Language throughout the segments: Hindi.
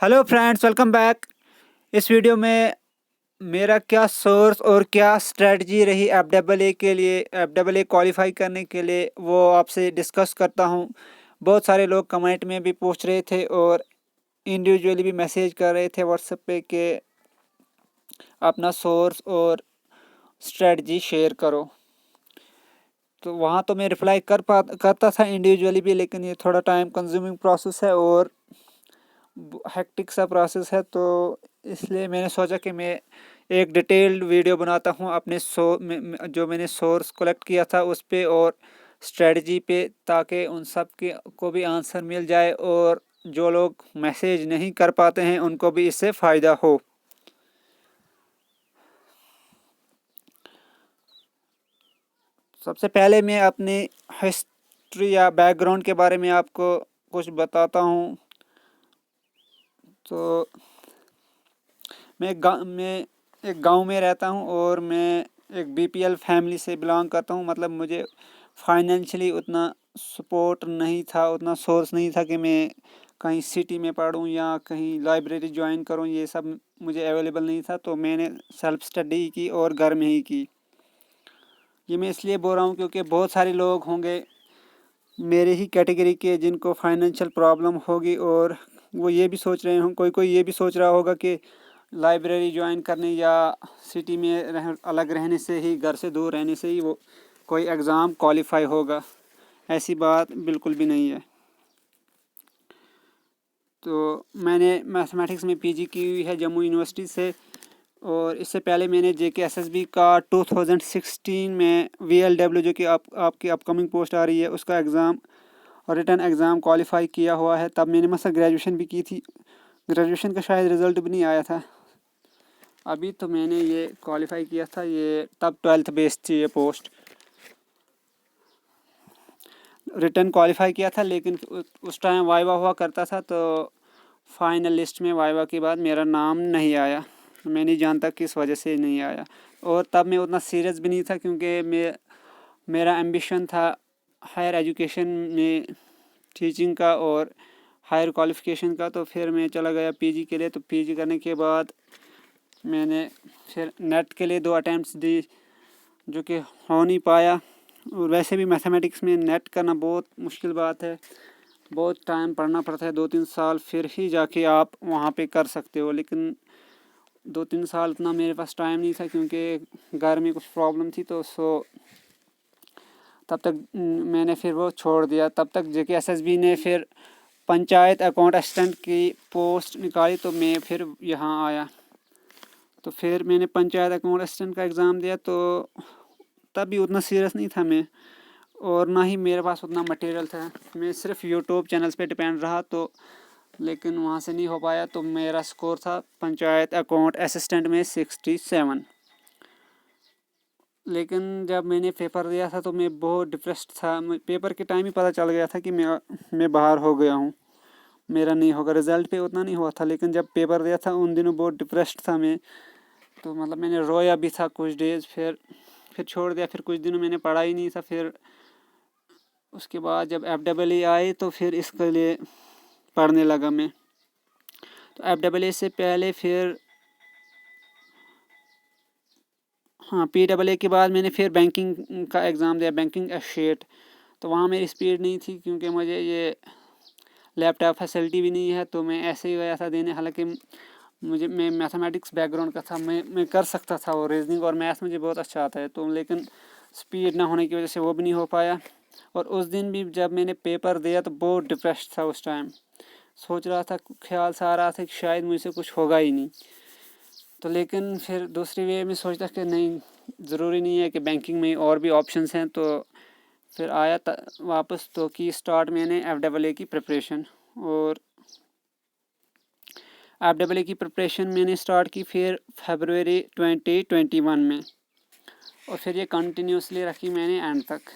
Hello friends, welcome back. इस वीडियो में मेरा क्या सोर्स और क्या स्ट्रेटजी रही एफ डबल ए के लिए, एफ डबल ए क्वालिफाई करने के लिए, वो आपसे डिस्कस करता हूँ। बहुत सारे लोग कमेंट में भी पूछ रहे थे और इंडिविजुअली भी मैसेज कर रहे थे व्हाट्सएप पे कि अपना सोर्स और स्ट्रेटजी शेयर करो। तो वहाँ तो मैं रिप्लाई करता था इंडिविजुअली भी, लेकिन ये थोड़ा टाइम कंज्यूमिंग प्रोसेस है और हेक्टिक सा प्रोसेस है, तो इसलिए मैंने सोचा कि मैं एक डिटेल्ड वीडियो बनाता हूँ अपने जो मैंने सोर्स कलेक्ट किया था उस पे और स्ट्रेटजी पे, ताकि उन सब के को भी आंसर मिल जाए और जो लोग मैसेज नहीं कर पाते हैं उनको भी इससे फ़ायदा हो। सबसे पहले मैं अपनी हिस्ट्री या बैकग्राउंड के बारे में आपको कुछ बताता हूँ। तो मैं एक गांव में रहता हूं और मैं एक बीपीएल फैमिली से बिलोंग करता हूं। मतलब मुझे फाइनेंशियली उतना सपोर्ट नहीं था, उतना सोर्स नहीं था कि मैं कहीं सिटी में पढूं या कहीं लाइब्रेरी ज्वाइन करूं। ये सब मुझे अवेलेबल नहीं था, तो मैंने सेल्फ स्टडी की और घर में ही की। ये मैं इसलिए बोल रहा हूँ क्योंकि बहुत सारे लोग होंगे मेरे ही कैटेगरी के जिनको फाइनेंशियल प्रॉब्लम होगी और वो ये भी सोच रहे हों, कोई कोई ये भी सोच रहा होगा कि लाइब्रेरी ज्वाइन करने या सिटी में अलग रहने से ही, घर से दूर रहने से ही वो कोई एग्ज़ाम क्वालिफाई होगा। ऐसी बात बिल्कुल भी नहीं है। तो मैंने मैथमेटिक्स में पीजी की हुई है जम्मू यूनिवर्सिटी से, और इससे पहले मैंने जेके एसएसबी का 2016 में वीएलडब्ल्यू, जो कि आपकी अपकमिंग पोस्ट आ रही है, उसका एग्ज़ाम रिटन एग्ज़ाम क्वालिफाई किया हुआ है। तब मैंने मतलब ग्रेजुएशन भी की थी। ग्रेजुएशन का शायद रिज़ल्ट भी नहीं आया था अभी, तो मैंने ये क्वालिफाई किया था। ये तब 12th बेस्ड थी ये पोस्ट। रिटन क्वालिफाई किया था, लेकिन उस टाइम वाइवा हुआ करता था, तो फाइनल लिस्ट में वाइवा के बाद मेरा नाम नहीं आया। मैं नहीं जानता किस वजह से नहीं आया, और तब मैं उतना सीरियस भी नहीं था क्योंकि मेरा एम्बिशन था हायर एजुकेशन में टीचिंग का और हायर क्वालिफ़िकेशन का। तो फिर मैं चला गया पीजी के लिए। तो पीजी करने के बाद मैंने फिर नेट के लिए 2 अटैम्प्ट्स दी, जो कि हो नहीं पाया। और वैसे भी मैथमेटिक्स में नेट करना बहुत मुश्किल बात है, बहुत टाइम पढ़ना पड़ता है, 2-3 साल, फिर ही जाके आप वहाँ पे कर सकते हो। लेकिन 2-3 साल इतना मेरे पास टाइम नहीं था क्योंकि घर में कुछ प्रॉब्लम थी, तो तब तक मैंने फिर वो छोड़ दिया। तब तक जेके एसएसबी ने फिर पंचायत अकाउंट असिस्टेंट की पोस्ट निकाली, तो मैं फिर यहाँ आया। तो फिर मैंने पंचायत अकाउंट असिस्टेंट का एग्ज़ाम दिया। तो तब भी उतना सीरियस नहीं था मैं, और ना ही मेरे पास उतना मटेरियल था। मैं सिर्फ यूट्यूब चैनल्स पे डिपेंड रहा, तो लेकिन वहाँ से नहीं हो पाया। तो मेरा स्कोर था पंचायत अकाउंट असिस्टेंट में 67। लेकिन जब मैंने पेपर दिया था तो मैं बहुत डिप्रेस्ड था। पेपर के टाइम ही पता चल गया था कि मैं बाहर हो गया हूँ, मेरा नहीं होगा। रिज़ल्ट पे उतना नहीं हुआ था, लेकिन जब पेपर दिया था उन दिनों बहुत डिप्रेस्ड था मैं। तो मतलब मैंने रोया भी था कुछ डेज़, फिर छोड़ दिया। फिर कुछ दिनों मैंने पढ़ा ही नहीं था। फिर उसके बाद जब FEE आई तो फिर इसके लिए पढ़ने लगा मैं। तो FEE से पहले फिर PEE के बाद मैंने फिर बैंकिंग का एग्ज़ाम दिया, बैंकिंग एसोसिएट। तो वहाँ मेरी स्पीड नहीं थी क्योंकि मुझे ये लैपटॉप फैसिलिटी भी नहीं है, तो मैं ऐसे ही गया था देने। हालांकि मैं मैथमेटिक्स बैकग्राउंड का था, मैं कर सकता था, और रीजनिंग और मैथ मुझे बहुत अच्छा आता है, तो लेकिन स्पीड ना होने की वजह से वो भी नहीं हो पाया। और उस दिन भी जब मैंने पेपर दिया तो बहुत डिप्रेस्ड था उस टाइम। सोच रहा था, ख्याल सा आ रहा था कि शायद मुझसे कुछ होगा ही नहीं। तो लेकिन फिर दूसरी वे में सोचता कि नहीं, ज़रूरी नहीं है कि बैंकिंग में और भी ऑप्शंस हैं। तो फिर आया वापस, तो की स्टार्ट मैंने FEE की प्रिपरेशन। और FEE की प्रिपरेशन मैंने स्टार्ट की फिर फरवरी 2021 में, और फिर ये कंटिन्यूसली रखी मैंने एंड तक।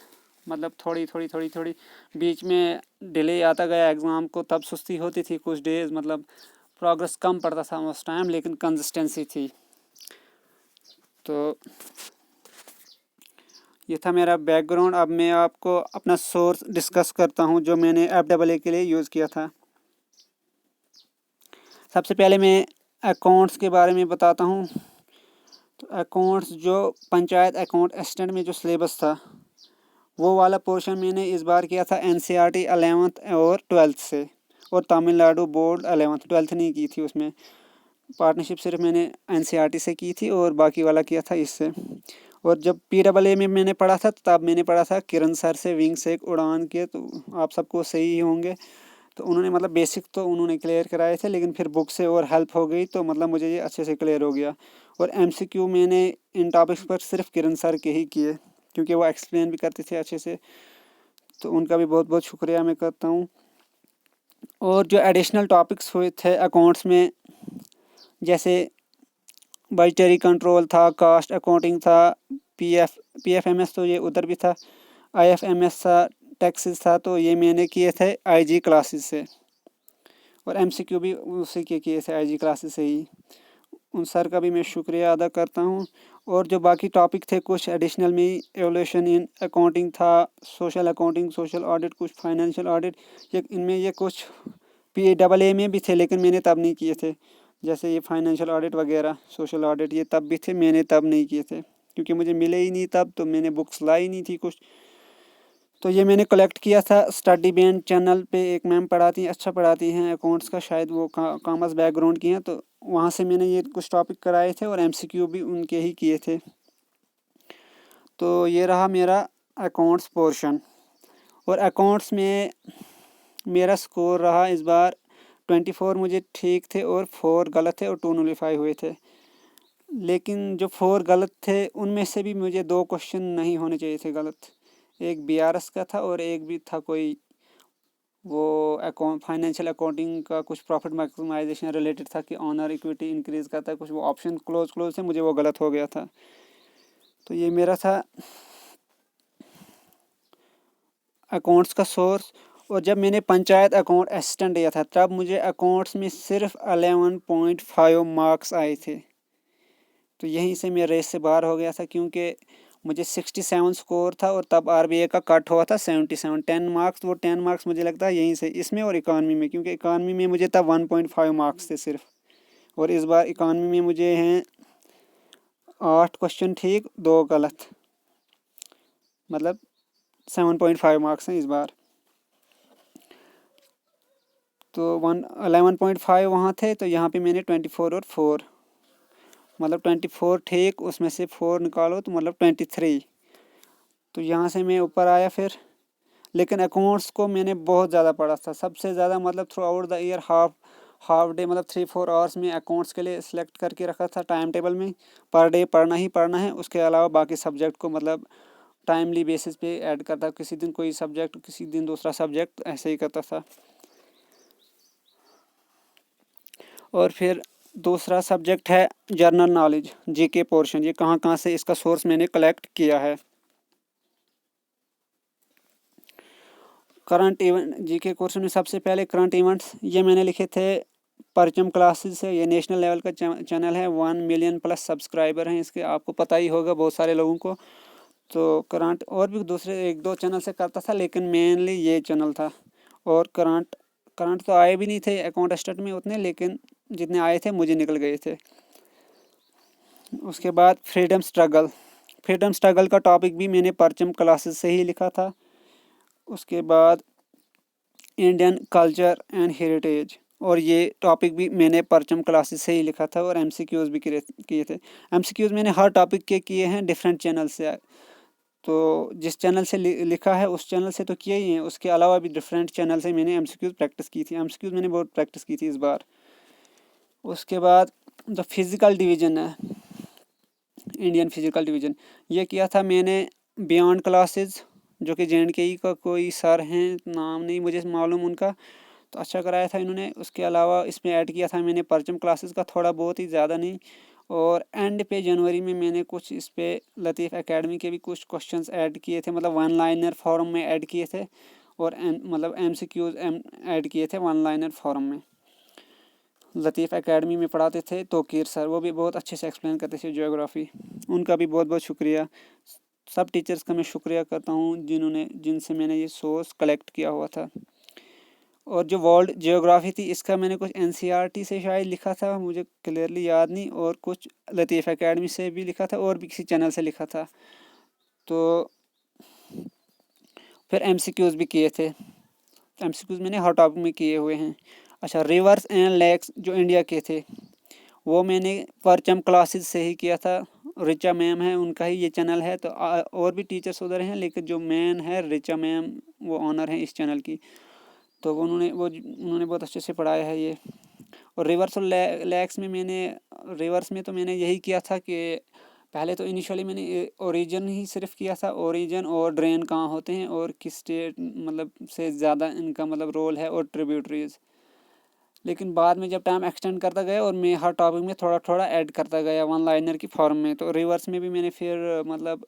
मतलब थोड़ी थोड़ी थोड़ी थोड़ी बीच में डिले आता गया एग्ज़ाम को, तब सुस्ती होती थी कुछ डेज़, मतलब प्रोग्रेस कम पड़ता था उस टाइम, लेकिन कंसिस्टेंसी थी। तो ये था मेरा बैकग्राउंड। अब मैं आपको अपना सोर्स डिस्कस करता हूँ जो मैंने FEE के लिए यूज़ किया था। सबसे पहले मैं अकाउंट्स के बारे में बताता हूँ। तो अकाउंट्स जो पंचायत अकाउंट असिस्टेंट में जो सिलेबस था वो वाला पोर्शन मैंने इस बार किया था NCERT 11th और 12th से, और तमिलनाडु बोर्ड 11th 12th नहीं की थी। उसमें पार्टनरशिप सिर्फ मैंने NCERT से की थी और बाकी वाला किया था इससे। और जब PAA में मैंने पढ़ा था तब मैंने पढ़ा था किरण सर से विंग से एक उड़ान के, तो आप सबको सही ही होंगे। तो उन्होंने मतलब बेसिक तो उन्होंने क्लियर कराए थे, लेकिन फिर बुक से और हेल्प हो गई तो मतलब मुझे ये अच्छे से क्लियर हो गया। और MCQ मैंने इन टॉपिक्स पर सिर्फ किरण सर के ही किए, क्योंकि वो एक्सप्लेन भी करते थे अच्छे से, तो उनका भी बहुत बहुत शुक्रिया मैं करता हूँ। और जो एडिशनल टॉपिक्स हुए थे अकाउंट्स में, जैसे बजटरी कंट्रोल था, कास्ट अकाउंटिंग था, PFMS तो ये उधर भी था, IFMS था, टैक्सेस था, तो ये मैंने किए थे IG क्लासेस से। और MCQ भी उसी के किए थे IG क्लासेस से ही। उन सर का भी मैं शुक्रिया अदा करता हूँ। और जो बाकी टॉपिक थे कुछ एडिशनल में, एवोल्यूशन इन अकाउंटिंग था, सोशल अकाउंटिंग, सोशल ऑडिट, कुछ फाइनेंशियल ऑडिट, ये इनमें ये कुछ PAA में भी थे लेकिन मैंने तब नहीं किए थे। जैसे ये फाइनेंशियल ऑडिट वगैरह, सोशल ऑडिट, ये तब भी थे, मैंने तब नहीं किए थे क्योंकि मुझे मिले ही नहीं तब, तो मैंने बुक्स लाई नहीं थी कुछ। तो ये मैंने कलेक्ट किया था। स्टडी बैंड चैनल पे एक मैम पढ़ाती हैं, अच्छा पढ़ाती हैं अकाउंट्स का, शायद वो कॉमर्स बैकग्राउंड की हैं, तो वहाँ से मैंने ये कुछ टॉपिक कराए थे और MCQ भी उनके ही किए थे। तो ये रहा मेरा अकाउंट्स पोर्शन। और अकाउंट्स में मेरा स्कोर रहा इस बार 24 मुझे ठीक थे और 4 गलत थे और 2 नूलिफाई हुए थे। लेकिन जो 4 गलत थे उनमें से भी मुझे 2 क्वेश्चन नहीं होने चाहिए थे गलत। एक BRS का था और एक भी था कोई वो अकाउंट फाइनेंशियल अकाउंटिंग का, कुछ प्रॉफिट मैक्सिमाइजेशन रिलेटेड था कि ऑनर इक्विटी इंक्रीज करता है, कुछ वो ऑप्शन क्लोज से मुझे वो गलत हो गया था। तो ये मेरा था अकाउंट्स का सोर्स। और जब मैंने पंचायत अकाउंट असिस्टेंट लिया था तब मुझे अकाउंट्स में सिर्फ 11.5 मार्क्स आए थे। तो यहीं से मैं रेस से बाहर हो गया था क्योंकि मुझे 67 स्कोर था और तब RBI का कट हुआ था 77, 10 मार्क्स। वो 10 मार्क्स मुझे लगता है यहीं से, इसमें और इकानमी में, क्योंकि इकानमी में मुझे तब 1.5 मार्क्स थे सिर्फ, और इस बार इकानमी में मुझे हैं 8 क्वेश्चन ठीक, 2 गलत, मतलब 7.5 मार्क्स हैं इस बार। तो 11.5 वहाँ थे, तो यहाँ पे मैंने 24 और 4, मतलब 24 ठीक, उसमें से 4 निकालो तो मतलब 23। तो यहाँ से मैं ऊपर आया फिर। लेकिन अकाउंट्स को मैंने बहुत ज़्यादा पढ़ा था, सबसे ज़्यादा, मतलब through out the year half day, मतलब 3-4 आवर्स में अकाउंट्स के लिए सिलेक्ट करके रखा था टाइम टेबल में, पर डे पढ़ना ही पढ़ना है। उसके अलावा बाकी सब्जेक्ट को मतलब टाइमली बेसिस पे ऐड करता, किसी दिन कोई सब्जेक्ट, किसी दिन दूसरा सब्जेक्ट, ऐसे ही करता था। और फिर दूसरा सब्जेक्ट है जनरल नॉलेज, GK पोर्शन। ये कहाँ कहाँ से इसका सोर्स मैंने कलेक्ट किया है। करंट इवेंट, GK कोर्स में सबसे पहले करंट इवेंट्स ये मैंने लिखे थे परचम क्लासेस से। ये नेशनल लेवल का चैनल है, 1 मिलियन प्लस सब्सक्राइबर हैं इसके, आपको पता ही होगा बहुत सारे लोगों को। तो करंट और भी दूसरे 1-2 चैनल से करता था, लेकिन मेनली ये चैनल था। और करंट तो आए भी नहीं थे अकाउंट असिस्टेंट में उतने, लेकिन जितने आए थे मुझे निकल गए थे। उसके बाद फ्रीडम स्ट्रगल का टॉपिक भी मैंने परचम क्लासेस से ही लिखा था। उसके बाद इंडियन कल्चर एंड हेरिटेज, और ये टॉपिक भी मैंने परचम क्लासेस से ही लिखा था और MCQs भी किए थे। MCQs मैंने हर टॉपिक के किए हैं डिफरेंट चैनल से। तो जिस चैनल से लिखा है उस चैनल से तो किए ही हैं, उसके अलावा भी डिफरेंट चैनल से मैंने MCQs प्रैक्टिस की थी। MCQs मैंने बहुत प्रैक्टिस की थी इस बार। उसके बाद जो फिज़िकल डिवीज़न है, इंडियन फिजिकल डिवीज़न, ये किया था मैंने बियॉन्ड क्लासेस, जो कि JNKE का कोई सर हैं, नाम नहीं मुझे मालूम उनका, तो अच्छा कराया था इन्होंने। उसके अलावा इसमें ऐड किया था मैंने परचम क्लासेस का, थोड़ा बहुत ही, ज़्यादा नहीं। और एंड पे जनवरी में मैंने कुछ इस पे लतीफ़ एकेडमी के भी कुछ क्वेश्चंस ऐड किए थे, मतलब 1 लाइनर फॉर्म में ऐड किए थे, और मतलब MCQs ऐड किए थे 1 लाइनर फॉर्म में। लतीफ़ एकेडमी में पढ़ाते थे तोकीर सर, वो भी बहुत अच्छे से एक्सप्लेन करते थे ज्योग्राफी, उनका भी बहुत बहुत शुक्रिया। सब टीचर्स का मैं शुक्रिया करता हूँ जिनसे मैंने ये सोर्स कलेक्ट किया हुआ था। और जो वर्ल्ड जियोग्राफी थी इसका मैंने कुछ एनसीईआरटी से शायद लिखा था, मुझे क्लियरली याद नहीं, और कुछ लतीफ़ एकेडमी से भी लिखा था और भी किसी चैनल से लिखा था। तो फिर एमसीक्यूज़ भी किए थे, एमसीक्यूज़ मैंने हर टॉपिक में किए हुए हैं। अच्छा, रिवर्स एंड लेक्स जो इंडिया के थे वो मैंने परचम क्लासेस से ही किया था। रिचा मैम है, उनका ही ये चैनल है, तो और भी टीचर्स उधर हैं, लेकिन जो मेन है रिचा मैम, वो ऑनर हैं इस चैनल की। तो उन्होंने बहुत अच्छे से पढ़ाया है ये। और रिवर्स और लैक्स में रिवर्स में तो मैंने यही किया था कि पहले तो इनिशियली मैंने ओरिजिन ही सिर्फ किया था, ओरिजिन और ड्रेन कहाँ होते हैं और किस स्टेट मतलब से ज़्यादा इनका मतलब रोल है, और ट्रिब्यूटरीज। लेकिन बाद में जब टाइम एक्सटेंड करता गया और मैं हर टॉपिक में थोड़ा थोड़ा ऐड करता गया वन लाइनर की फॉर्म में, तो रिवर्स में भी मैंने फिर मतलब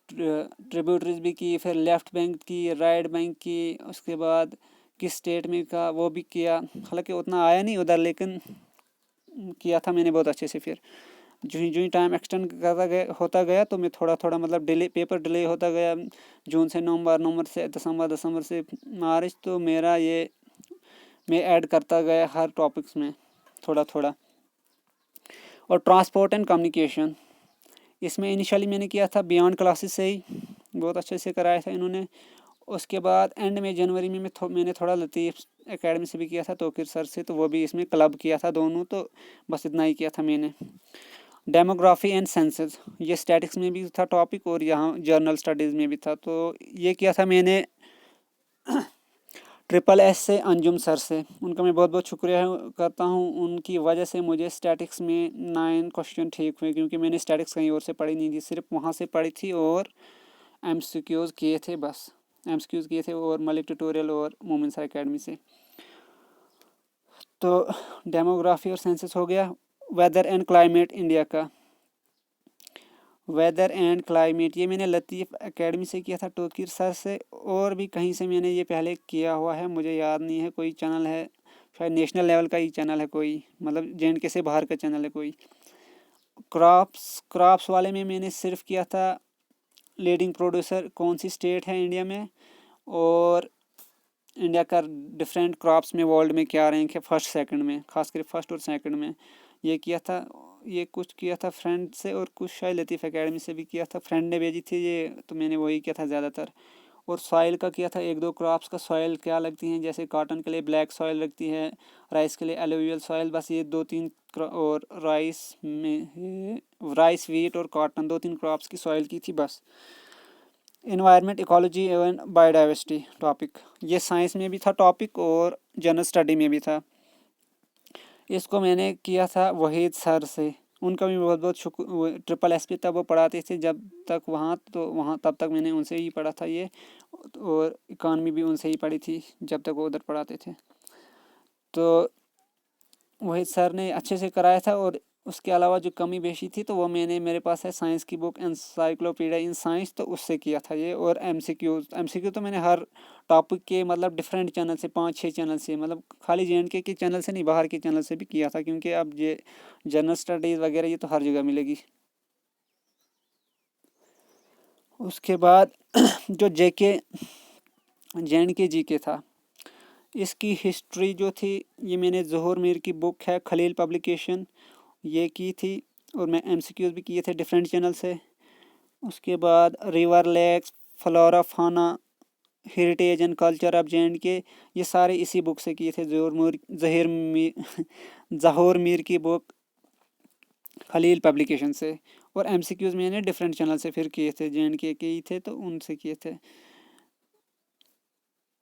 ट्रिब्यूटरीज भी की, फिर लेफ़्ट बैंक की, राइट बैंक की, उसके बाद किस स्टेट में का वो भी किया। हालांकि उतना आया नहीं उधर, लेकिन किया था मैंने बहुत अच्छे से। फिर जो ही टाइम एक्सटेंड करता गया होता गया तो मैं थोड़ा थोड़ा मतलब पेपर डिले होता गया। जून से नवंबर, नवंबर से दिसंबर, दिसंबर से मार्च, तो मेरा ये मैं ऐड करता गया हर टॉपिक्स में थोड़ा थोड़ा। और ट्रांसपोर्ट एंड कम्युनिकेशन, इसमें इनिशियली मैंने किया था बियॉन्ड क्लासेस से ही, बहुत अच्छे से कराया था इन्होंने। उसके बाद एंड में जनवरी में मैंने थोड़ा लतीफ़ एकेडमी से भी किया था, तोकिर सर से, तो वो भी इसमें क्लब किया था दोनों, तो बस इतना ही किया था मैंने। डेमोग्राफी एंड सेंसस, ये स्टैटिक्स में भी था टॉपिक और यहाँ जर्नल स्टडीज़ में भी था, तो ये किया था मैंने ट्रिपल एस से अंजुम सर से। उनका मैं बहुत बहुत शुक्रिया करता हूँ, उनकी वजह से मुझे स्टैटिक्स में 9 क्वेश्चन ठीक हुए, क्योंकि मैंने स्टैटिक्स कहीं और से पढ़ी नहीं थी, सिर्फ वहाँ से पढ़ी थी और एमसीक्यूज़ किए थे बस। एमसीक्यूज़ किए थे और मलिक ट्यूटोरियल और मोमिन सर एकेडमी से। तो डेमोग्राफी और सेंसस हो गया। वेदर एंड क्लाइमेट इंडिया का, वेदर एंड क्लाइमेट ये मैंने लतीफ़ एकेडमी से किया था, टोकिर सर से, और भी कहीं से मैंने ये पहले किया हुआ है, मुझे याद नहीं है। कोई चैनल है शायद नेशनल लेवल का ही चैनल है कोई, मतलब JNK से बाहर का चैनल है कोई। क्रॉप्स वाले में मैंने सिर्फ किया था लीडिंग प्रोड्यूसर कौन सी स्टेट है इंडिया में, और इंडिया का डिफरेंट क्रॉप्स में वर्ल्ड में क्या रैंक है फर्स्ट सेकंड में, खासकर फर्स्ट और सेकंड में ये किया था। ये कुछ किया था फ्रेंड से, और कुछ शायद लतीफ़ एकेडमी से भी किया था, फ्रेंड ने भेजी थी ये, तो मैंने वही किया था ज़्यादातर। और सॉइल का किया था, एक दो क्रॉप्स का सॉइल क्या लगती हैं, जैसे कॉटन के लिए ब्लैक सॉइल लगती है, राइस के लिए एलुवियल सॉइल, बस ये दो तीन और राइस वीट और कॉटन, दो तीन क्रॉप्स की सॉइल की थी बस। इन्वायरमेंट, इकोलॉजी एवं बायोडाइवर्सिटी टॉपिक, ये साइंस में भी था टॉपिक और जनरल स्टडी में भी था। इसको मैंने किया था वहीद सर से, उनका भी बहुत बहुत शुक्र। ट्रिपल एस पी तब वो पढ़ाते थे जब तक वहाँ, तो वहाँ तब तक मैंने उनसे ही पढ़ा था ये, और इकॉनमी भी उनसे ही पढ़ी थी जब तक वो उधर पढ़ाते थे। तो वहीद सर ने अच्छे से कराया था। और उसके अलावा जो कमी बेशी थी तो वो मेरे पास है साइंस की बुक एनसाइक्लोपीडिया इन साइंस, तो उससे किया था ये। और एमसीक्यू तो मैंने हर टॉपिक के मतलब डिफरेंट चैनल से, 5-6 चैनल से, मतलब खाली JNK के चैनल से नहीं, बाहर के चैनल से भी किया था, क्योंकि अब ये जनरल स्टडीज़ वगैरह ये तो हर जगह मिलेगी। उसके बाद जो JNK GK था, इसकी हिस्ट्री जो थी ये मैंने ज़ोहर मीर की बुक है खलील पब्लिकेशन, ये की थी, और मैं MCQs भी किए थे डिफरेंट चैनल से। उसके बाद रिवर, लेक्स, फ्लोरा, फाना, heritage and culture of JNK, ये सारे इसी बुक से किए थे। ज़होर मीर की बुक खलील पब्लिकेशन से। और MCQs मैंने डिफरेंट चैनल से फिर किए थे, JNK के ही थे तो उनसे किए थे।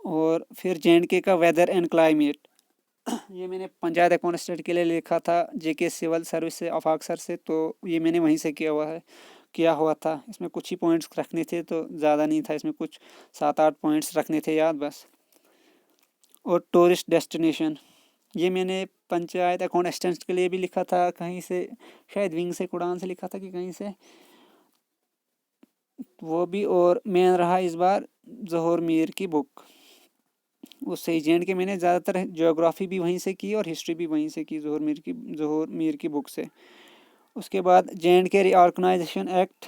और फिर JNK का वेदर एंड क्लाइमेट, ये मैंने पंचायत अकाउंट स्टेट के लिए लिखा था JK सिविल सर्विस से, आफाक सर से, तो ये मैंने वहीं से किया हुआ था। इसमें कुछ ही पॉइंट्स रखने थे, तो ज़्यादा नहीं था, इसमें कुछ 7-8 पॉइंट्स रखने थे याद बस। और टूरिस्ट डेस्टिनेशन, ये मैंने पंचायत अकाउंट असिस्टेंट के लिए भी लिखा था कहीं से, शायद विंग से कुड़ान से लिखा था कि कहीं से, वो भी। और मेन रहा इस बार ज़ोहर मीर की बुक, उससे JNK मैंने ज़्यादातर ज्योग्राफी भी वहीं से की और हिस्ट्री भी वहीं से की, ज़ोहर मीर की बुक से। उसके बाद JNK रीऑर्गेनाइजेशन एक्ट,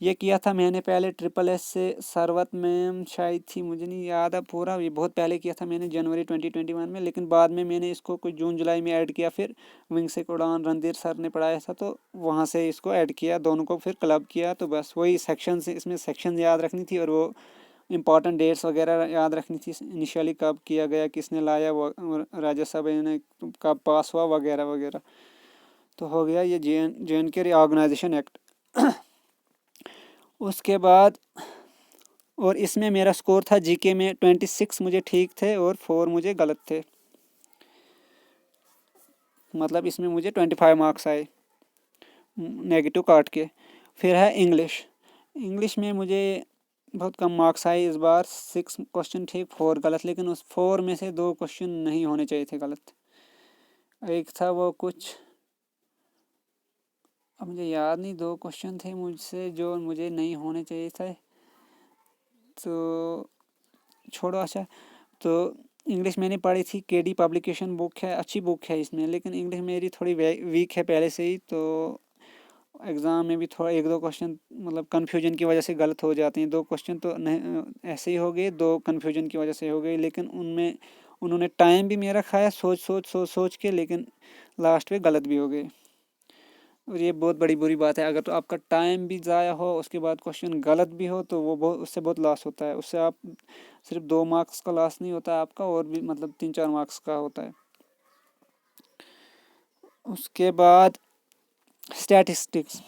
ये किया था मैंने पहले ट्रिपल एस से सरवत मैम शायद थी, मुझे नहीं याद है पूरा, ये बहुत पहले किया था मैंने जनवरी 2021 में, लेकिन बाद में मैंने इसको कुछ जून जुलाई में ऐड किया। फिर विंग से उड़ान रणधीर सर ने पढ़ाया था तो वहाँ से इसको ऐड किया, दोनों को फिर क्लब किया। तो बस वही सेक्शन से इसमें सेक्शन याद रखनी थी और वो इम्पॉर्टेंट डेट्स वगैरह याद रखनी थी, इनिशियली कब किया गया, किसने लाया, वो राज्यसभा ने कब पास हुआ वगैरह वगैरह। तो हो गया ये J and K reorganisation act. उसके बाद और इसमें मेरा स्कोर था जीके में 26 मुझे ठीक थे और 4 मुझे गलत थे, मतलब इसमें मुझे 25 मार्क्स आए नेगेटिव काट के। फिर है इंग्लिश। इंग्लिश में मुझे बहुत कम मार्क्स आए इस बार, 6 क्वेश्चन ठीक 4 गलत, लेकिन उस 4 में से 2 क्वेश्चन नहीं होने चाहिए थे गलत। एक था वो कुछ, अब मुझे याद नहीं, 2 क्वेश्चन थे मुझसे जो मुझे नहीं होने चाहिए थे, तो छोड़ो। अच्छा, तो इंग्लिश मैंने पढ़ी थी, केडी पब्लिकेशन बुक है, अच्छी बुक है इसमें, लेकिन इंग्लिश मेरी थोड़ी वीक है पहले से ही, तो एग्ज़ाम में भी थोड़ा 1-2 क्वेश्चन मतलब कन्फ्यूजन की वजह से गलत हो जाते हैं। 2 क्वेश्चन तो नहीं ऐसे ही हो गए, 2 कन्फ्यूजन की वजह से हो गए, लेकिन उनमें उन्होंने टाइम भी मेरा खाया सोच के, लेकिन लास्ट में गलत भी हो गए। और ये बहुत बड़ी बुरी बात है, अगर तो आपका टाइम भी ज़ाया हो उसके बाद क्वेश्चन गलत भी हो तो वो बहुत, उससे बहुत लॉस होता है। उससे आप सिर्फ 2 मार्क्स का लॉस नहीं होता है आपका, और भी मतलब 3-4 मार्क्स का होता है। उसके बाद स्टैटिस्टिक्स।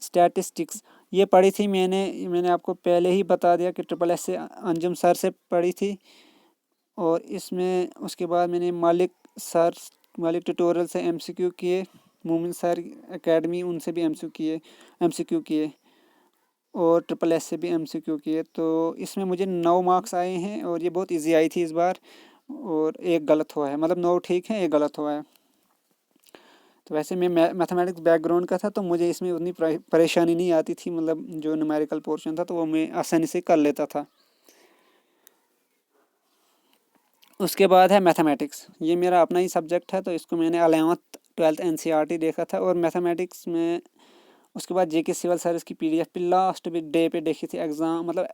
स्टैटिस्टिक्स ये पढ़ी थी मैंने आपको पहले ही बता दिया कि ट्रिपल एस से अंजुम सर से पढ़ी थी। और इसमें उसके बाद मैंने मालिक ट्यूटोरियल से एमसीक्यू किए, मोमिन सर एकेडमी उनसे भी एमसीक्यू किए और ट्रिपल एस से भी एमसीक्यू किए। तो इसमें मुझे 9 मार्क्स आए हैं और ये बहुत इजी आई थी इस बार, और एक गलत हुआ है, मतलब 9 ठीक है, एक गलत हुआ है। तो वैसे मैं मैथमेटिक्स बैकग्राउंड का था तो मुझे इसमें उतनी परेशानी नहीं आती थी, मतलब जो न्यूमेरिकल पोर्शन था तो वो मैं आसानी से कर लेता था। उसके बाद है मैथमेटिक्स, ये मेरा अपना ही सब्जेक्ट है, तो इसको मैंने 11th 12th एनसीईआरटी देखा था। और मैथमेटिक्स में उसके बाद जेके सिविल सर्विस की पीडीएफ भी लास्ट डे पे देखी थी, एग्ज़ाम मतलब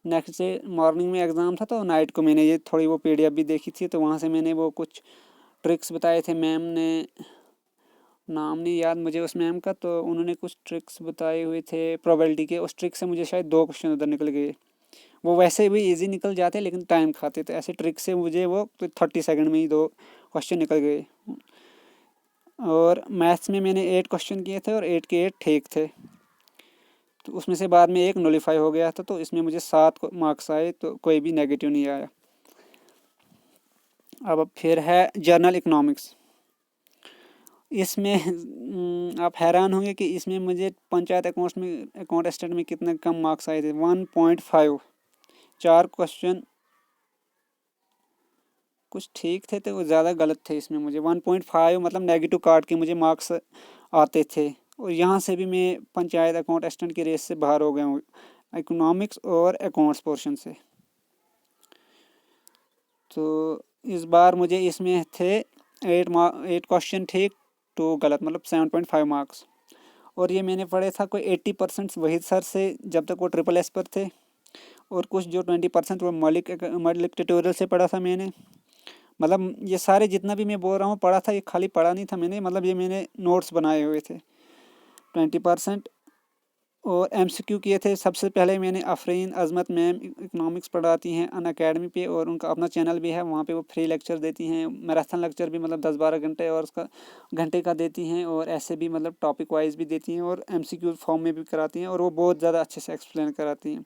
नेक्स्ट डे मॉर्निंग में एग्ज़ाम था तो नाइट को मैंने ये थोड़ी वो पीडीएफ भी देखी थी। तो वहाँ से मैंने वो कुछ ट्रिक्स बताए थे, मैम ने, नाम नहीं याद मुझे उस मैम का, तो उन्होंने कुछ ट्रिक्स बताए हुए थे प्रोबेबिलिटी के, उस ट्रिक से मुझे शायद 2 क्वेश्चन उधर निकल गए। वो वैसे भी इजी निकल जाते लेकिन टाइम खाते, तो ऐसे ट्रिक से मुझे वो 30 सेकंड में ही 2 क्वेश्चन निकल गए। और मैथ्स में मैंने 8 क्वेश्चन किए थे और 8 के 8 ठीक थे, तो उसमें से बाद में एक नोलीफाई हो गया था, तो इसमें मुझे 7 मार्क्स आए, तो कोई भी नेगेटिव नहीं आया। अब फिर है जर्नल इकोनॉमिक्स। इसमें आप हैरान होंगे कि इसमें मुझे पंचायत अकाउंट स्टेट में कितने कम मार्क्स आए थे, 1.5। 4 क्वेश्चन कुछ ठीक थे तो ज़्यादा गलत थे, इसमें मुझे 1.5 मतलब नेगेटिव काट के मुझे मार्क्स आते थे। और यहाँ से भी मैं पंचायत अकाउंट असिस्टेंट की रेस से बाहर हो गया हूँ, इकोनॉमिक्स और अकाउंट्स पोर्शन से। तो इस बार मुझे इसमें थे 8 क्वेश्चन ठीक, 2 गलत, मतलब 7.5 मार्क्स। और ये मैंने पढ़े था कोई 80% वहीद सर से जब तक वो ट्रिपल एस पर थे, और कुछ जो 20% वो मलिक ट्यूटोरियल से पढ़ा था मैंने। मतलब ये सारे जितना भी मैं बोल रहा हूँ पढ़ा था, ये खाली पढ़ा नहीं था मैंने, मतलब ये मैंने नोट्स बनाए हुए थे 20%। और एमसीक्यू किए थे। सबसे पहले मैंने अफरीन अजमत मैम इकोनॉमिक्स पढ़ाती हैं अन अकेडमी पे, और उनका अपना चैनल भी है, वहाँ पे वो फ्री लेक्चर देती हैं, मैराथन लेक्चर भी, मतलब 10-12 घंटे और उसका घंटे का देती हैं, और ऐसे भी मतलब टॉपिक वाइज भी देती हैं, और एमसीक्यू फॉर्म में भी कराती हैं, और वो बहुत ज़्यादा अच्छे से एक्सप्लेन कराती हैं।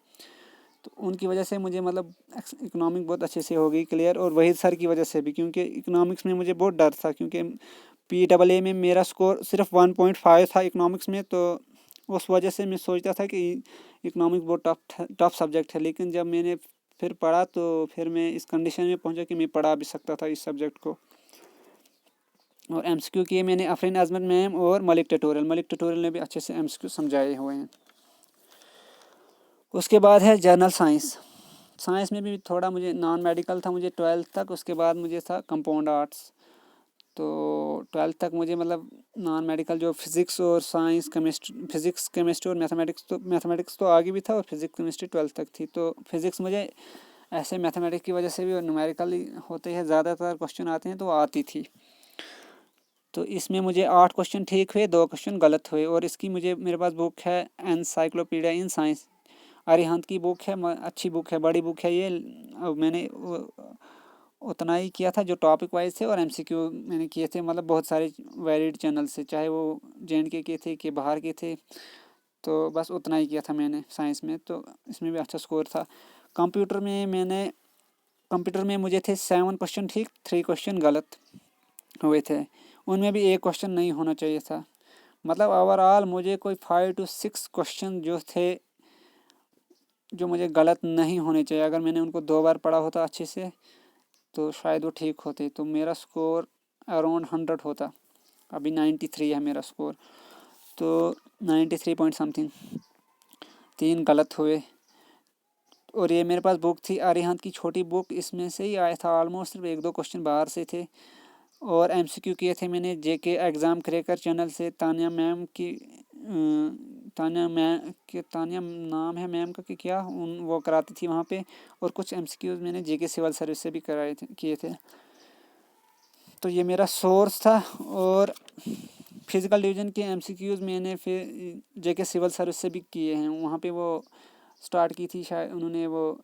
तो उनकी वजह से मुझे मतलब इकोनॉमिक बहुत अच्छे से हो गई क्लियर, और वहीद सर की वजह से भी, क्योंकि इकोनॉमिक्स में मुझे बहुत डर था, क्योंकि PAA में मेरा स्कोर सिर्फ 1.5 था इकोनॉमिक्स में, तो उस वजह से मैं सोचता था कि इकोनॉमिक्स बहुत टफ सब्जेक्ट है। लेकिन जब मैंने फिर पढ़ा तो फिर मैं इस कंडीशन में पहुंचा कि मैं पढ़ा भी सकता था इस सब्जेक्ट को। और एमसीक्यू किए मैंने अफरीन अजमत मैम और मलिक ट्यूटोरियल ने भी अच्छे से एमसीक्यू समझाए हुए हैं। उसके बाद है जर्नल साइंस। साइंस में भी थोड़ा मुझे नॉन मेडिकल था मुझे 12th तक, उसके बाद मुझे था कंपाउंड आर्ट्स। तो 12th तक मुझे मतलब नॉन मेडिकल जो फिज़िक्स और साइंस फिज़िक्स केमिस्ट्री और मैथमेटिक्स तो आगे भी था, और फिज़िक्स केमिस्ट्री 12th तक थी। तो फिज़िक्स मुझे ऐसे मैथमेटिक्स की वजह से भी, और न्यूमेरिकल होते हैं ज़्यादातर क्वेश्चन आते हैं, तो आती थी। तो इसमें मुझे 8 क्वेश्चन ठीक हुए, 2 क्वेश्चन गलत हुए। और इसकी मेरे पास बुक है एनसाइक्लोपीडिया इन साइंस, अरिहंत की बुक है, अच्छी बुक है, बड़ी बुक है ये। अब मैंने उतना ही किया था जो टॉपिक वाइज थे, और एमसीक्यू मैंने किए थे मतलब बहुत सारे वैलिड चैनल से, चाहे वो जेएनके के थे कि बाहर के थे। तो बस उतना ही किया था मैंने साइंस में, तो इसमें भी अच्छा स्कोर था। कंप्यूटर में मुझे थे 7 क्वेश्चन ठीक, 3 क्वेश्चन गलत हुए थे। उनमें भी एक क्वेश्चन नहीं होना चाहिए था। मतलब ओवरऑल मुझे कोई 5 to 6 क्वेश्चन जो थे, जो मुझे गलत नहीं होने चाहिए, अगर मैंने उनको 2 बार पढ़ा होता अच्छे से तो शायद वो ठीक होते। तो मेरा स्कोर अराउंड 100 होता। अभी 93 है मेरा स्कोर, तो 93 पॉइंट समथिंग। 3 गलत हुए। और ये मेरे पास बुक थी अरिहंत की छोटी बुक, इसमें से ही आया था ऑलमोस्ट, सिर्फ 1-2 क्वेश्चन बाहर से थे। और एमसीक्यू किए थे मैंने जेके एग्ज़ाम क्रैकर चैनल से, तानिया मैम की, तानिया नाम है मैम का कि क्या, वो कराती थी वहाँ पे। और कुछ एमसीक्यूज़ मैंने जेके सिविल सर्विस से भी कराए थे, किए थे। तो ये मेरा सोर्स था। और फिज़िकल डिवीज़न के एमसीक्यूज़ मैंने फिर जेके सिविल सर्विस से भी किए हैं। वहाँ पे वो स्टार्ट की थी शायद उन्होंने, वो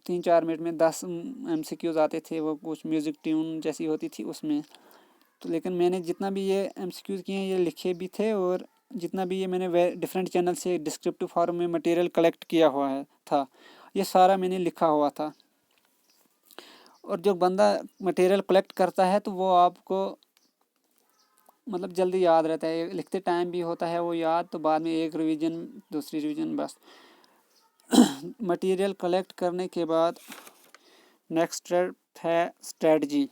3-4 मिनट में 10 एमसीक्यूज़ आते थे, वो कुछ म्यूज़िक ट्यून जैसी होती थी उसमें। तो लेकिन मैंने जितना भी ये एमसीक्यूज़ किए हैं ये लिखे भी थे, और जितना भी ये मैंने डिफरेंट चैनल से डिस्क्रिप्टिव फॉर्म में मटेरियल कलेक्ट किया हुआ था, ये सारा मैंने लिखा हुआ था। और जो बंदा मटेरियल कलेक्ट करता है तो वो आपको मतलब जल्दी याद रहता है, लिखते टाइम भी होता है वो याद, तो बाद में एक रिवीजन दूसरी रिवीजन बस। मटेरियल कलेक्ट करने के बाद नेक्स्ट स्टेप है स्ट्रेटजी।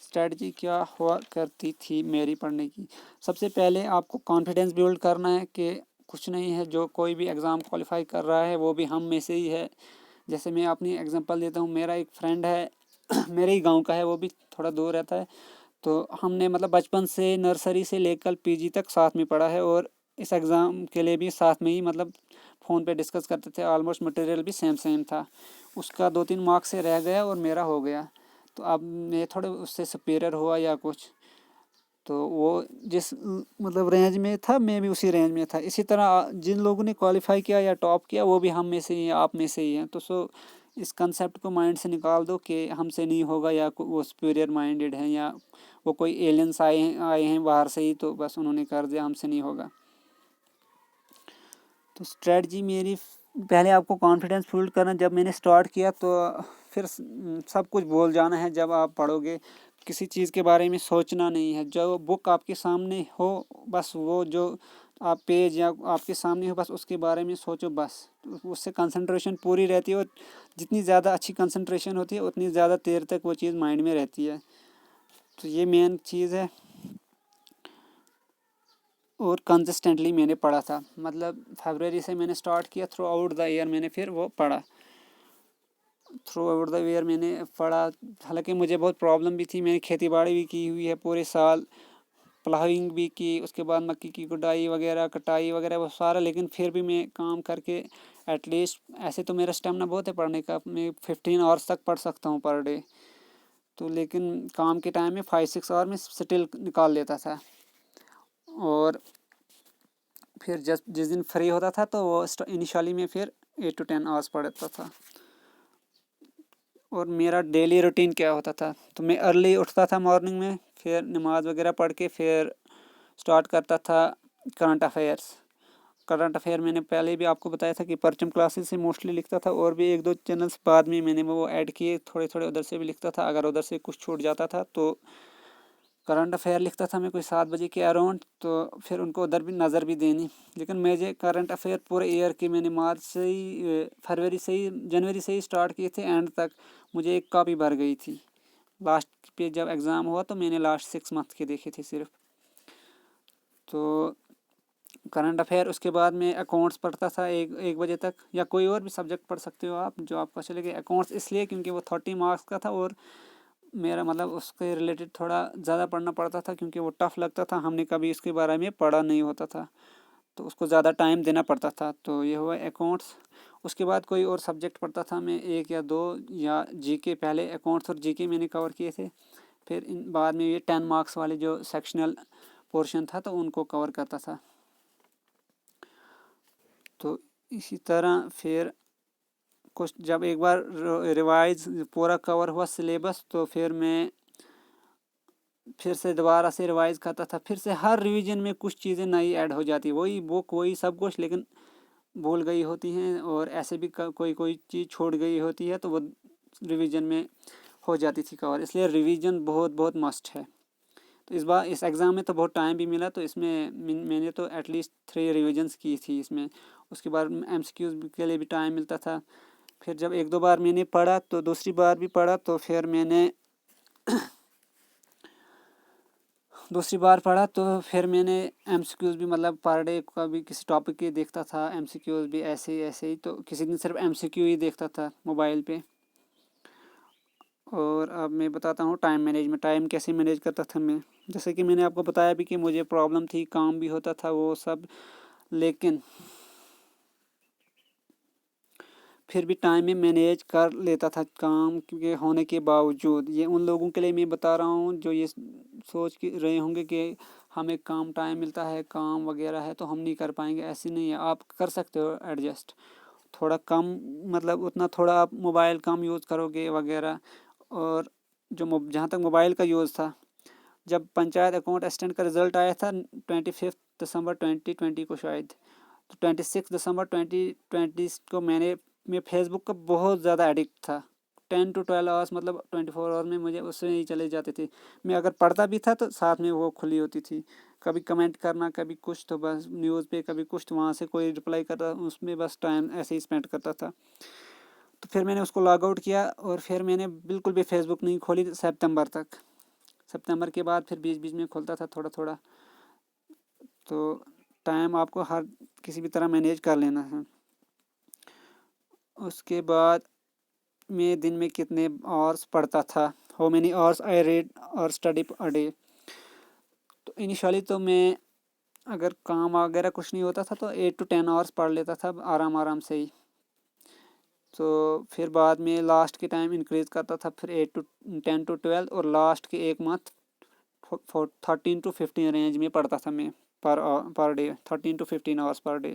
स्ट्रेटजी क्या हुआ करती थी मेरी पढ़ने की। सबसे पहले आपको कॉन्फिडेंस बिल्ड करना है कि कुछ नहीं है, जो कोई भी एग्ज़ाम क्वालिफाई कर रहा है वो भी हम में से ही है। जैसे मैं अपनी एग्जांपल देता हूँ, मेरा एक फ्रेंड है मेरे ही गांव का है, वो भी थोड़ा दूर रहता है। तो हमने मतलब बचपन से नर्सरी से लेकर पीजी तक साथ में पढ़ा है, और इस एग्ज़ाम के लिए भी साथ में ही मतलब फ़ोन पे डिस्कस करते थे। ऑलमोस्ट मटेरियल भी सेम सेम था। उसका 2-3 मार्क्स से रह गया और मेरा हो गया। तो अब मैं थोड़े उससे सुपीरियर हुआ या कुछ, तो वो जिस मतलब रेंज में था मैं भी उसी रेंज में था। इसी तरह जिन लोगों ने क्वालिफाई किया या टॉप किया वो भी हम में से ही हैं, आप में से ही हैं। तो इस कंसेप्ट को माइंड से निकाल दो कि हमसे नहीं होगा, या वो सुपीरियर माइंडेड हैं, या वो कोई एलियंस आए हैं बाहर से ही, तो बस उन्होंने कर दिया, हमसे नहीं होगा। तो स्ट्रेटजी मेरी, पहले आपको कॉन्फिडेंस बिल्ड करना। जब मैंने स्टार्ट किया तो फिर सब कुछ भूल जाना है। जब आप पढ़ोगे किसी चीज़ के बारे में सोचना नहीं है, जो बुक आपके सामने हो बस वो जो आप पेज या आपके सामने हो बस उसके बारे में सोचो बस। उससे कंसंट्रेशन पूरी रहती है, और जितनी ज़्यादा अच्छी कंसंट्रेशन होती है उतनी ज़्यादा देर तक वो चीज़ माइंड में रहती है। तो ये मेन चीज़ है। और कंसिस्टेंटली मैंने पढ़ा था, मतलब फरवरी से मैंने स्टार्ट किया, थ्रू आउट द ईयर मैंने फिर वो पढ़ा। थ्रू आउट द ईयर मैंने पढ़ा। हालांकि मुझे बहुत प्रॉब्लम भी थी, मैंने खेती बाड़ी भी की हुई है पूरे साल, प्लाइंग भी की, उसके बाद मक्की की गुडाई वगैरह कटाई वगैरह वो सारा, लेकिन फिर भी मैं काम करके एटलीस्ट, ऐसे तो मेरा स्टेमिना बहुत है पढ़ने का, मैं 15 आवर्स तक पढ़ सकता हूँ पर डे। तो लेकिन काम के टाइम में 5-6 आवर में स्टिल निकाल लेता था। और फिर जिस दिन फ्री होता था तो वो इनिशियली में फिर 8 to 10 आवर्स पढ़ता था। और मेरा डेली रूटीन क्या होता था, तो मैं अर्ली उठता था मॉर्निंग में, फिर नमाज़ वगैरह पढ़ के फिर स्टार्ट करता था करंट अफेयर्स। करंट अफेयर मैंने पहले भी आपको बताया था कि परचम क्लासेस से मोस्टली लिखता था, और भी 1-2 चैनल्स बाद में मैंने वो ऐड किए, थोड़े थोड़े उधर से भी लिखता था। अगर उधर से कुछ छूट जाता था तो करंट अफेयर लिखता था मैं कोई 7 बजे के अराउंड, तो फिर उनको उधर भी नज़र भी देनी। लेकिन मुझे करंट अफेयर पूरे ईयर की मैंने मार्च से ही, फरवरी से ही, जनवरी से ही स्टार्ट किए थे, एंड तक मुझे एक कॉपी भर गई थी। लास्ट पे जब एग्ज़ाम हुआ तो मैंने लास्ट 6 मंथ के देखे थे सिर्फ। तो करंट अफेयर, उसके बाद में अकाउंट्स पढ़ता था 1 बजे तक, या कोई और भी सब्जेक्ट पढ़ सकते हो आप जो आपको अच्छा लगे। अकाउंट्स इसलिए क्योंकि वो 30 मार्क्स का था, और मेरा मतलब उसके रिलेटेड थोड़ा ज़्यादा पढ़ना पड़ता था, क्योंकि वो टफ़ लगता था, हमने कभी इसके बारे में पढ़ा नहीं होता था, तो उसको ज़्यादा टाइम देना पड़ता था। तो ये हुआ अकाउंट्स। उसके बाद कोई और सब्जेक्ट पढ़ता था मैं, एक या दो, या जीके। पहले अकाउंट्स और जीके मैंने कवर किए थे, फिर इन बाद में ये 10 मार्क्स वाले जो सेक्शनल पोर्शन था तो उनको कवर करता था। तो इसी तरह फिर कुछ जब एक बार रिवाइज पूरा कवर हुआ सिलेबस, तो फिर मैं फिर से दोबारा से रिवाइज करता था। फिर से हर रिवीजन में कुछ चीज़ें नई ऐड हो जाती, वही बुक वही सब कुछ, लेकिन भूल गई होती हैं, और ऐसे भी कोई कोई चीज़ छोड़ गई होती है, तो वो रिवीजन में हो जाती थी कवर। इसलिए रिवीजन बहुत बहुत मस्ट है। तो इस बार इस एग्ज़ाम में तो बहुत टाइम भी मिला, तो इसमें मैंने तो एटलीस्ट 3 रिविजन्स की थी इसमें। उसके बाद एमसीक्यूज़ के लिए भी टाइम मिलता था। फिर जब एक दो बार मैंने पढ़ा, तो दूसरी बार भी पढ़ा, तो फिर मैंने एमसीक्यूज़ भी मतलब पर डे का भी किसी टॉपिक के देखता था, एमसीक्यूज़ भी ऐसे ही। तो किसी दिन सिर्फ एमसीक्यू ही देखता था मोबाइल पे। और अब मैं बताता हूँ टाइम मैनेजमेंट, टाइम कैसे मैनेज करता था मैं। जैसे कि मैंने आपको बताया भी कि मुझे प्रॉब्लम थी, काम भी होता था वो सब, लेकिन फिर भी टाइम में मैनेज कर लेता था काम के होने के बावजूद। ये उन लोगों के लिए मैं बता रहा हूँ जो ये सोच के रहे होंगे कि हमें काम टाइम मिलता है, काम वगैरह है, तो हम नहीं कर पाएंगे। ऐसे नहीं है, आप कर सकते हो एडजस्ट। थोड़ा कम मतलब उतना थोड़ा आप मोबाइल कम यूज़ करोगे वगैरह। और जो जहाँ तक मोबाइल का यूज़ था, जब पंचायत अकाउंट असिस्टेंट का रिज़ल्ट आया था 25 दिसंबर 2020 को शायद, तो 26 दिसंबर 2020 को मैं फेसबुक का बहुत ज़्यादा एडिक्ट था। 10 to 12 आवर्स, मतलब 24 आवर में मुझे उससे ही चले जाते थे। मैं अगर पढ़ता भी था तो साथ में वो खुली होती थी, कभी कमेंट करना, कभी कुछ, तो बस न्यूज़ पे, कभी कुछ, तो वहाँ से कोई रिप्लाई करता, उसमें बस टाइम ऐसे ही स्पेंड करता था। तो फिर मैंने उसको लॉग आउट किया, और फिर मैंने बिल्कुल भी फेसबुक नहीं खोली सितंबर तक। सितंबर के बाद फिर बीच बीच में खोलता था थोड़ा थोड़ा। तो टाइम आपको हर किसी भी तरह मैनेज कर लेना है। उसके बाद मैं दिन में कितने आवर्स पढ़ता था, how many hours I read और स्टडी अ डे। तो इनिशियली तो मैं, अगर काम वगैरह कुछ नहीं होता था, तो 8 to 10 आवर्स पढ़ लेता था आराम आराम से ही। तो फिर बाद में लास्ट के टाइम इंक्रीज़ करता था, फिर 8 to 10 to 12, और लास्ट के एक मंथ 13 to 15 रेंज में पढ़ता था मैं per day, 13 to 15 hours per day.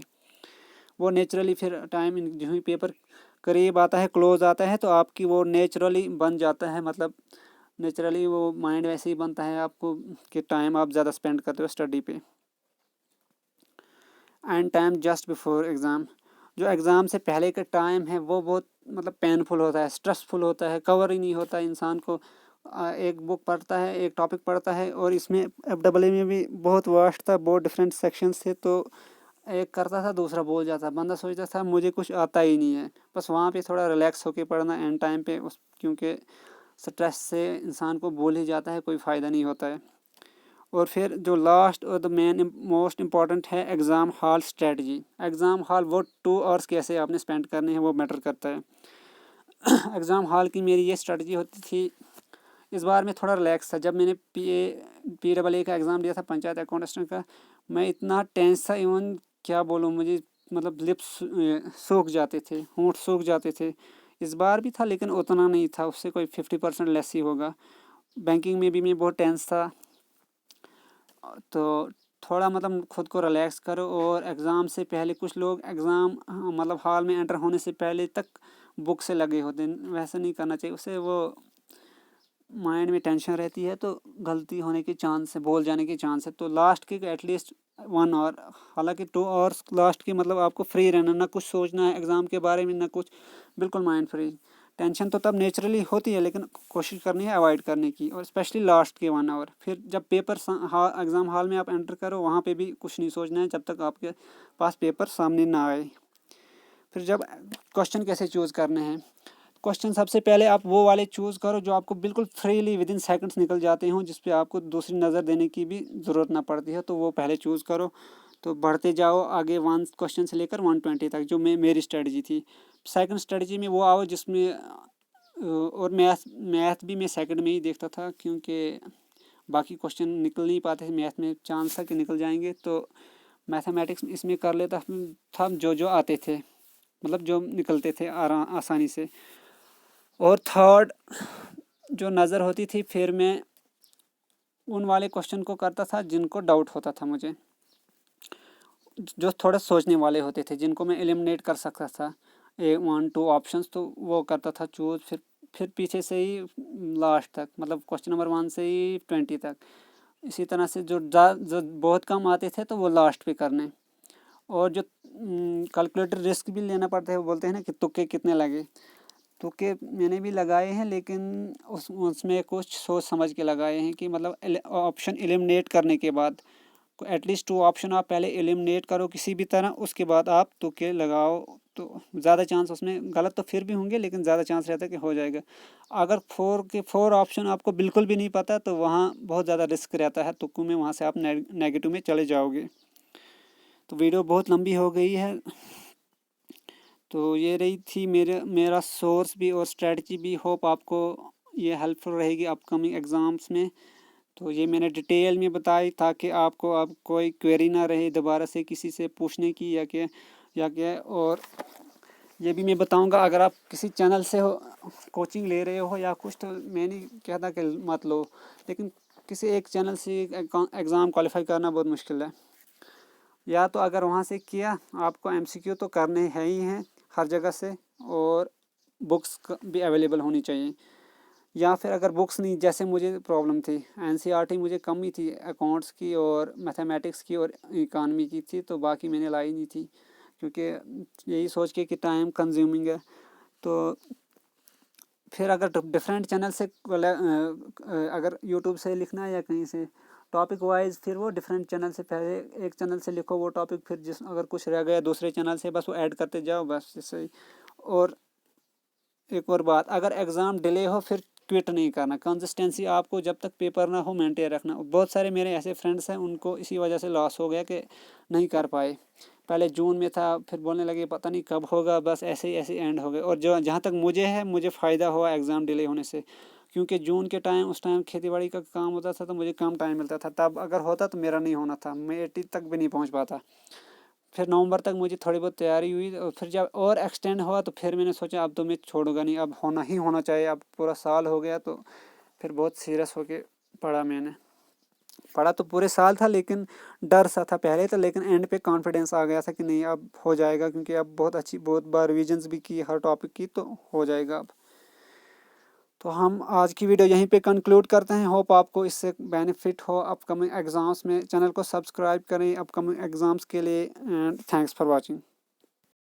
वो नेचुरली फिर टाइम जो ही पेपर करीब आता है, क्लोज आता है, तो आपकी वो नेचुरली बन जाता है, मतलब नेचुरली वो माइंड वैसे ही बनता है आपको कि टाइम आप ज़्यादा स्पेंड करते हो स्टडी पे। And time just before exam, जो एग्ज़ाम से पहले का टाइम है वो बहुत मतलब पेनफुल होता है, स्ट्रेसफुल होता है, कवर ही नहीं होता इंसान को। एक बुक पढ़ता है, एक टॉपिक पढ़ता है, और इसमें एफडब्ल्यू में भी बहुत वास्ट था, बहुत डिफरेंट सेक्शंस थे, तो एक करता था दूसरा बोल जाता, बंदा सोचता था मुझे कुछ आता ही नहीं है। बस वहाँ पे थोड़ा रिलैक्स होके पढ़ना एंड टाइम पे, उस क्योंकि स्ट्रेस से इंसान को भूल ही जाता है, कोई फ़ायदा नहीं होता है। और फिर जो लास्ट और द मेन मोस्ट इम्पॉर्टेंट है, exam hall strategy. Exam hall वो 2 आवर्स कैसे आपने स्पेंड करने हैं वो मैटर करता है। एग्ज़ाम हॉल की मेरी ये स्ट्रेटजी होती थी। इस बार मैं थोड़ा रिलैक्स था, जब मैंने PAA का एग्ज़ाम दिया था, पंचायत अकाउंट असिस्टेंट का, मैं इतना टेंस था, इवन क्या बोलूँ, मुझे मतलब लिप्स सूख जाते थे, होंठ सूख जाते थे। इस बार भी था, लेकिन उतना नहीं था, उससे कोई 50% लेस ही होगा। बैंकिंग में भी मैं बहुत टेंस था। तो थोड़ा मतलब खुद को रिलैक्स करो। और एग्ज़ाम से पहले कुछ लोग एग्ज़ाम मतलब हॉल में एंटर होने से पहले तक बुक से लगे होते हैं, वैसा नहीं करना चाहिए। उससे वो माइंड में टेंशन रहती है, तो गलती होने के चांस है, बोल जाने के चांस है। तो लास्ट के एटलीस्ट 1 आवर, हालांकि 2 आवर्स लास्ट की, मतलब आपको फ्री रहना, ना कुछ सोचना है एग्ज़ाम के बारे में, ना कुछ, बिल्कुल माइंड फ्री। टेंशन तो तब नेचुरली होती है, लेकिन कोशिश करनी है अवॉइड करने की, और स्पेशली लास्ट के 1 आवर। फिर जब पेपर एग्ज़ाम हॉल में आप एंटर करो, वहाँ पे भी कुछ नहीं सोचना है जब तक आपके पास पेपर सामने ना आए। फिर जब क्वेश्चन कैसे चूज़ करने हैं, क्वेश्चन सबसे पहले आप वो वाले चूज़ करो जो आपको बिल्कुल फ्रीली विद इन सेकंड्स निकल जाते हों, जिस पे आपको दूसरी नज़र देने की भी ज़रूरत ना पड़ती है, तो वो पहले चूज़ करो। तो बढ़ते जाओ आगे 1 क्वेश्चन से लेकर 120 तक, जो मेरी स्ट्रेटजी थी। सेकंड स्ट्रेटजी में वो आओ जिसमें और मैथ भी मैं सेकंड में ही देखता था, क्योंकि बाकी क्वेश्चन निकल नहीं पाते थे। मैथ में चांस था कि निकल जाएंगे, तो मैथमेटिक्स इसमें कर लेता था जो जो आते थे, मतलब जो निकलते थे आसानी से। और थर्ड जो नज़र होती थी, फिर मैं उन वाले क्वेश्चन को करता था जिनको डाउट होता था मुझे, जो थोड़ा सोचने वाले होते थे, जिनको मैं एलिमिनेट कर सकता था। 1 2 ऑप्शंस तो वो करता था चूज, फिर पीछे से ही लास्ट तक, मतलब क्वेश्चन नंबर 1 से ही 20 तक। इसी तरह से जो बहुत कम आते थे तो वो लास्ट पे करने। और जो कैलकुलेटर रिस्क भी लेना पड़ता है, वो बोलते हैं ना कि तुक्के कितने लगे। तुक्के मैंने भी लगाए हैं, लेकिन उसमें कुछ सोच समझ के लगाए हैं कि मतलब ऑप्शन एलिमिनेट करने के बाद एटलीस्ट 2 ऑप्शन आप पहले एलिमिनेट करो किसी भी तरह, उसके बाद आप तुक्के लगाओ, तो ज़्यादा चांस उसमें गलत तो फिर भी होंगे, लेकिन ज़्यादा चांस रहता है कि हो जाएगा। अगर 4 ऑप्शन आपको बिल्कुल भी नहीं पता, तो वहाँ बहुत ज़्यादा रिस्क रहता है तुक्कों में, वहाँ से आप नेगेटिव में चले जाओगे। तो वीडियो बहुत लंबी हो गई है। तो ये रही थी मेरा सोर्स भी और स्ट्रेटजी भी। होप आपको ये हेल्पफुल रहेगी अपकमिंग एग्ज़ाम्स में। तो ये मैंने डिटेल में बताई, ताकि आपको अब कोई क्वेरी ना रहे दोबारा से किसी से पूछने की या क्या। और ये भी मैं बताऊंगा, अगर आप किसी चैनल से हो कोचिंग ले रहे हो या कुछ, तो मैं नहीं कहता कि मत लो, लेकिन किसी एक चैनल से एग्ज़ाम क्वालिफाई करना बहुत मुश्किल है। या तो अगर वहाँ से किया, आपको एमसीक्यू तो करने है ही हैं हर जगह से, और बुक्स भी अवेलेबल होनी चाहिए। या फिर अगर बुक्स नहीं, जैसे मुझे प्रॉब्लम थी, एनसीईआरटी मुझे कम ही थी, अकाउंट्स की और मैथमेटिक्स की और इकानमी की थी, तो बाकी मैंने लाई नहीं थी, क्योंकि यही सोच के कि टाइम कंज्यूमिंग है। तो फिर अगर डिफरेंट चैनल से अगर यूट्यूब से लिखना है या कहीं से टॉपिक वाइज, फिर वो डिफरेंट चैनल से पहले एक चैनल से लिखो वो टॉपिक, फिर जिस अगर कुछ रह गया दूसरे चैनल से, बस वो ऐड करते जाओ, बस इससे ही। और एक और बात, अगर एग्ज़ाम डिले हो, फिर क्विट नहीं करना। कंसिस्टेंसी आपको जब तक पेपर ना हो मेंटेन रखना। बहुत सारे मेरे ऐसे फ्रेंड्स हैं, उनको इसी वजह से लॉस हो गया कि नहीं कर पाए। पहले जून में था, फिर बोलने लगे पता नहीं कब होगा, बस ऐसे ही ऐसे एंड हो गए। और जो जहाँ तक मुझे फ़ायदा हुआ एग्ज़ाम डिले होने से, क्योंकि जून के टाइम उस टाइम खेती बाड़ी का काम होता था, तो मुझे कम टाइम मिलता था। तब अगर होता तो मेरा नहीं होना था, मैं 80 तक भी नहीं पहुँच पाता। फिर नवंबर तक मुझे थोड़ी बहुत तैयारी हुई, और फिर जब और एक्सटेंड हुआ, तो फिर मैंने सोचा अब तो मैं छोड़ूंगा नहीं, अब होना ही होना चाहिए। अब पूरा साल हो गया, तो फिर बहुत सीरियस होके पढ़ा मैंने। पढ़ा तो पूरे साल था, लेकिन डर सा था पहले तो, लेकिन एंड पे कॉन्फिडेंस आ गया था कि नहीं अब हो जाएगा, क्योंकि अब बहुत बार रिविजन्स भी की हर टॉपिक की, तो हो जाएगा अब। तो हम आज की वीडियो यहीं पे कंक्लूड करते हैं। होप आपको इससे बेनिफिट हो अपकमिंग एग्ज़ाम्स में। चैनल को सब्सक्राइब करें अपकमिंग एग्ज़ाम्स के लिए, एंड थैंक्स फॉर वॉचिंग।